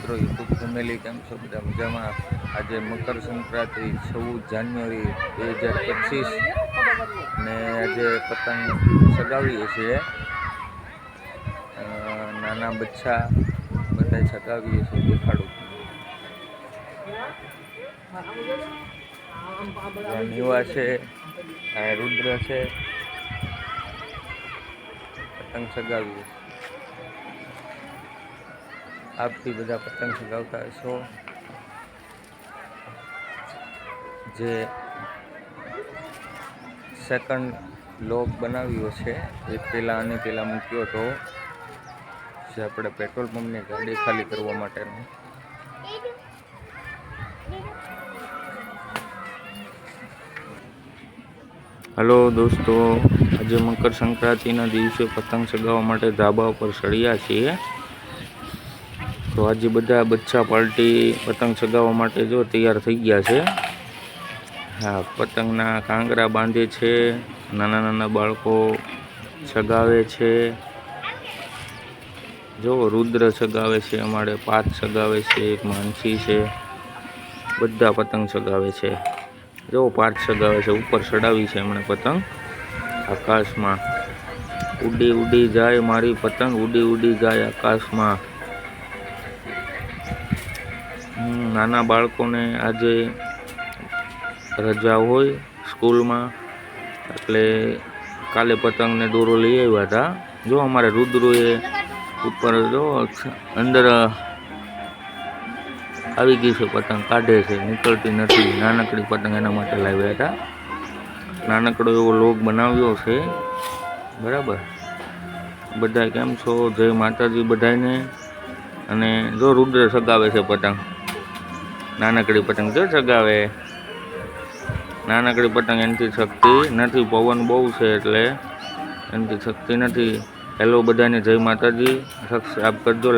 મિત્રો YouTube family કેમ છો? બધા મજામાં? આજે મકર સંક્રાંતિ 14 જાન્યુઆરી 2025 ને આજે પતંગ ચગાવીએ છીએ. નાના બચ્ચા બધા ચગાવીએ છીએ. દેખાડું નીવા છે, રુદ્ર છે, પતંગ ચગાવીએ. આપ બી બધા પતંગ ચગાવતા હશો. જે સેકન્ડ લોક બનાવ્યો છે એ પહેલાં મૂક્યો હતો, જે આપણે પેટ્રોલ પંપની ગાડી ખાલી કરવા માટેનો. હલો દોસ્તો, આજે મકર સંક્રાંતિના દિવસે પતંગ ચગાવવા માટે ધાબા ઉપર ચડ્યા છીએ. તો આજે બધા બચ્ચા પાર્ટી પતંગ ચગાવવા માટે જો તૈયાર થઈ ગયા છે. હા, પતંગના કાંગરા બાંધે છે, નાના નાના બાળકો ચગાવે છે. જો રુદ્ર ચગાવે છે, અમારે પાથ ચગાવે છે, એક માનસી છે, બધા પતંગ ચગાવે છે. જો પાથ ચગાવે છે, ઉપર ચડાવી છે એમણે પતંગ. આકાશમાં ઉડી ઉડી જાય મારી પતંગ, ઉડી ઉડી જાય આકાશમાં. નાના બાળકોને આજે રજા હોય સ્કૂલમાં, એટલે કાલે પતંગને દોરો લઈ આવ્યા હતા. જો અમારે રુદ્રોએ ઉપર જો અંદર આવી ગઈ છે, પતંગ કાઢે છે, નીકળતી નથી. નાનકડી પતંગ એના માટે લાવ્યા હતા. નાનકડો એવો લોગ બનાવ્યો છે. બરાબર, બધા કેમ છો? જય માતાજી બધાને. અને જો રુદ્ર ચગાવે છે પતંગ, નાનકડી પતંગ જો ચગાવે. નાનકડી પતંગ એનાથી શક્તિ નથી, પવન બહુ છે એટલે એનાથી શક્તિ નથી. હેલો બધાને, જય માતાજી. સબસ્ક્રાઈબ કરજો.